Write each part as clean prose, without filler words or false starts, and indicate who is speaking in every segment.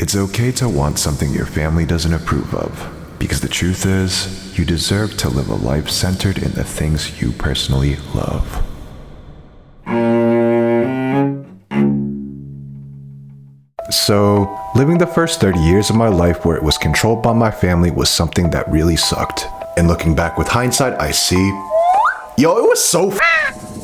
Speaker 1: It's okay to want something your family doesn't approve of, because the truth is, you deserve to live a life centered in the things you personally love. So, living the first 30 years of my life where it was controlled by my family was something that really sucked. And looking back with hindsight, I see, yo, it was so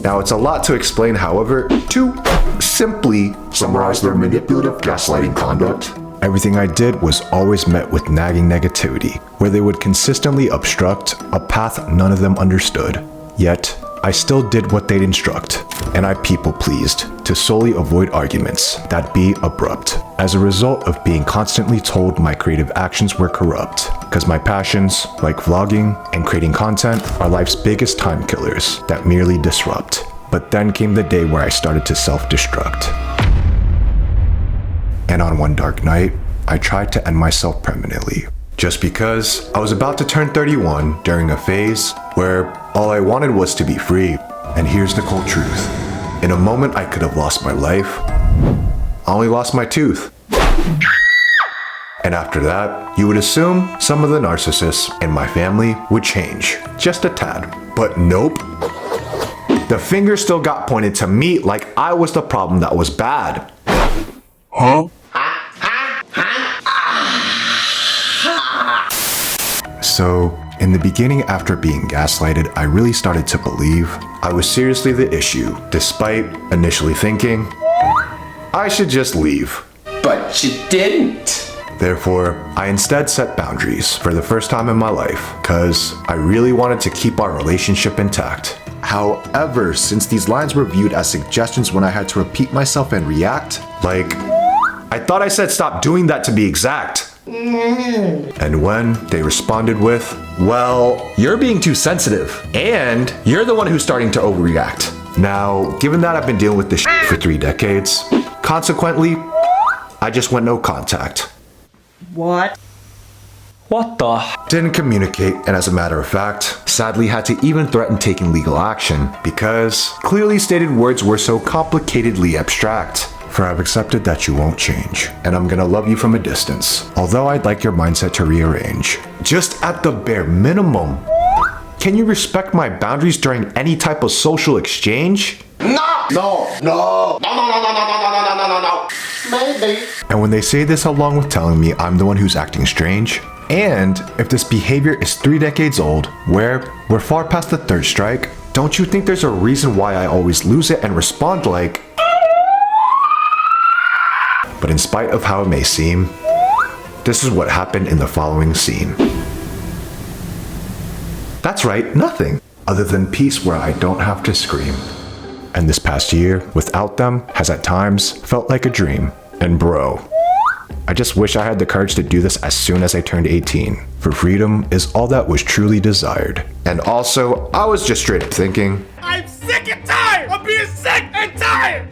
Speaker 1: Now, it's a lot to explain, however, to simply summarize their manipulative gaslighting conduct. Everything I did was always met with nagging negativity, where they would consistently obstruct a path none of them understood. Yet, I still did what they'd instruct, and I people-pleased to solely avoid arguments that be abrupt, as a result of being constantly told my creative actions were corrupt, because my passions, like vlogging and creating content, are life's biggest time killers that merely disrupt. But then came the day where I started to self-destruct. And on one dark night, I tried to end myself permanently. Just because I was about to turn 31 during a phase where all I wanted was to be free. And here's the cold truth. In a moment I could have lost my life, I only lost my tooth. And after that, you would assume some of the narcissists in my family would change, just a tad. But nope. The finger still got pointed to me like I was the problem that was bad. Huh? So, in the beginning after being gaslighted, I really started to believe I was seriously the issue, despite initially thinking I should just leave.
Speaker 2: But you didn't.
Speaker 1: Therefore, I instead set boundaries for the first time in my life, cause I really wanted to keep our relationship intact. However, since these lines were viewed as suggestions when I had to repeat myself and react, like, I thought I said stop doing that to be exact. And when they responded with, well, you're being too sensitive, and you're the one who's starting to overreact. Now, given that I've been dealing with this for 3 decades, consequently, I just went no contact.
Speaker 3: What? What the?
Speaker 1: Didn't communicate, and as a matter of fact, sadly had to even threaten taking legal action because clearly stated words were so complicatedly abstract. For I've accepted that you won't change, and I'm gonna love you from a distance, although I'd like your mindset to rearrange. Just at the bare minimum, can you respect my boundaries during any type of social exchange?
Speaker 2: No. Maybe.
Speaker 1: And when they say this along with telling me I'm the one who's acting strange, and if this behavior is 3 decades old, where we're far past the 3rd strike, don't you think there's a reason why I always lose it and respond like, but in spite of how it may seem, this is what happened in the following scene. That's right, nothing, other than peace where I don't have to scream. And this past year, without them, has at times felt like a dream. And bro, I just wish I had the courage to do this as soon as I turned 18, for freedom is all that was truly desired. And also, I was just straight up thinking,
Speaker 4: I'm sick and tired of being sick and tired!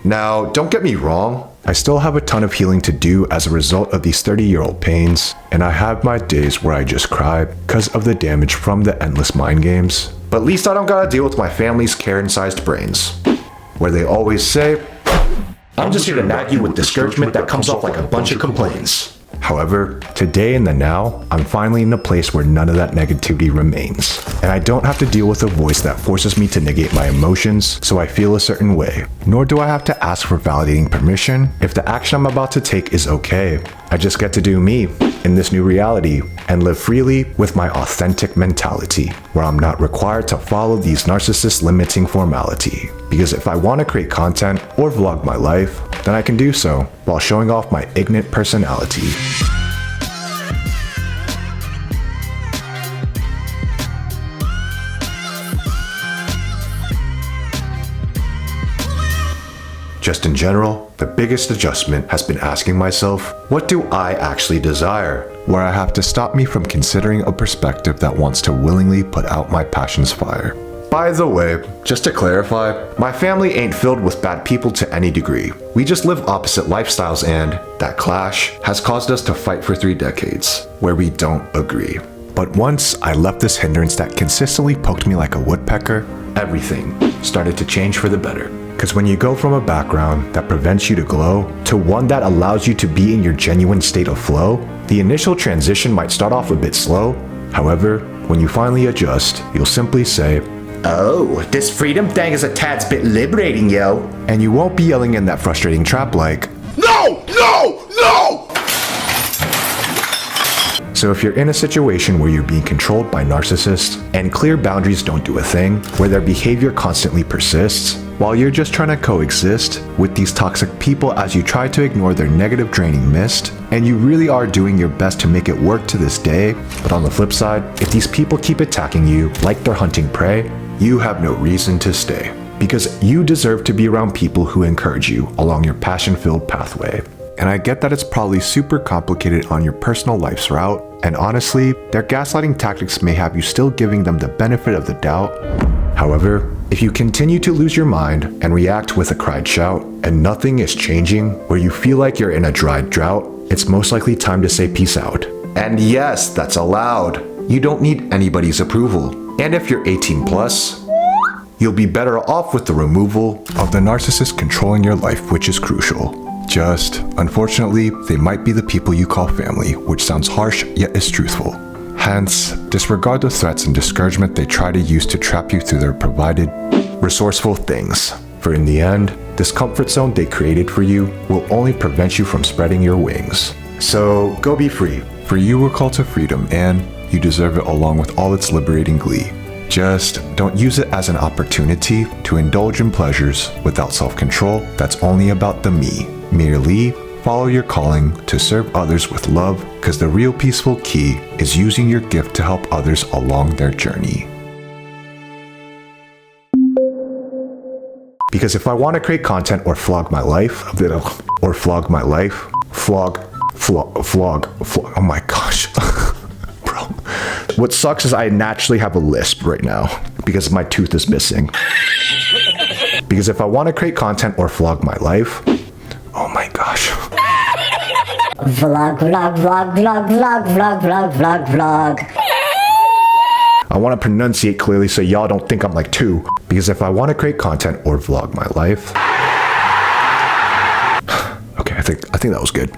Speaker 1: Now, don't get me wrong, I still have a ton of healing to do as a result of these 30-year-old pains, and I have my days where I just cry because of the damage from the endless mind games. But at least I don't gotta deal with my family's Karen-sized brains, where they always say, I'm just here to nag you with discouragement that comes off like a bunch of complaints. However, today in the now, I'm finally in a place where none of that negativity remains. And I don't have to deal with a voice that forces me to negate my emotions so I feel a certain way. Nor do I have to ask for validating permission if the action I'm about to take is okay. I just get to do me in this new reality and live freely with my authentic mentality, where I'm not required to follow these narcissists limiting formality. Because if I want to create content or vlog my life, then I can do so while showing off my ignorant personality. Just in general, the biggest adjustment has been asking myself, what do I actually desire? Where I have to stop me from considering a perspective that wants to willingly put out my passion's fire. By the way, just to clarify, my family ain't filled with bad people to any degree. We just live opposite lifestyles, and that clash has caused us to fight for 3 decades, where we don't agree. But once I left this hindrance that consistently poked me like a woodpecker, everything started to change for the better. Because when you go from a background that prevents you to glow to one that allows you to be in your genuine state of flow, the initial transition might start off a bit slow. However, when you finally adjust, you'll simply say,
Speaker 2: Oh, this freedom thing is a tad bit liberating, yo.
Speaker 1: and you won't be yelling in that frustrating trap like,
Speaker 4: No! No! No!
Speaker 1: So if you're in a situation where you're being controlled by narcissists and clear boundaries don't do a thing, where their behavior constantly persists, while you're just trying to coexist with these toxic people as you try to ignore their negative draining mist, and you really are doing your best to make it work to this day, but on the flip side, if these people keep attacking you like they're hunting prey, you have no reason to stay. Because you deserve to be around people who encourage you along your passion-filled pathway. And I get that it's probably super complicated on your personal life's route, and honestly, their gaslighting tactics may have you still giving them the benefit of the doubt. However, if you continue to lose your mind and react with a cried shout, and nothing is changing, where you feel like you're in a dried drought, it's most likely time to say peace out. And yes, that's allowed. You don't need anybody's approval. And if you're 18 plus, you'll be better off with the removal of the narcissist controlling your life, which is crucial. Just, unfortunately, they might be the people you call family, which sounds harsh yet is truthful. Hence, disregard the threats and discouragement they try to use to trap you through their provided resourceful things. For in the end, this comfort zone they created for you will only prevent you from spreading your wings. So go be free, for you were called to freedom and you deserve it along with all its liberating glee. Just don't use it as an opportunity to indulge in pleasures without self-control that's only about the me. Merely follow your calling to serve others with love, because the real peaceful key is using your gift to help others along their journey. Because if I want to create content or flog my life, oh my gosh. Bro, what sucks is I naturally have a lisp right now because my tooth is missing. Because if I want to create content or flog my life, oh my gosh.
Speaker 5: Vlog, vlog, vlog, vlog, vlog, vlog, vlog, vlog, vlog.
Speaker 1: I want to pronunciate clearly so y'all don't think I'm like two. Because if I want to create content or vlog my life, okay, I think that was good.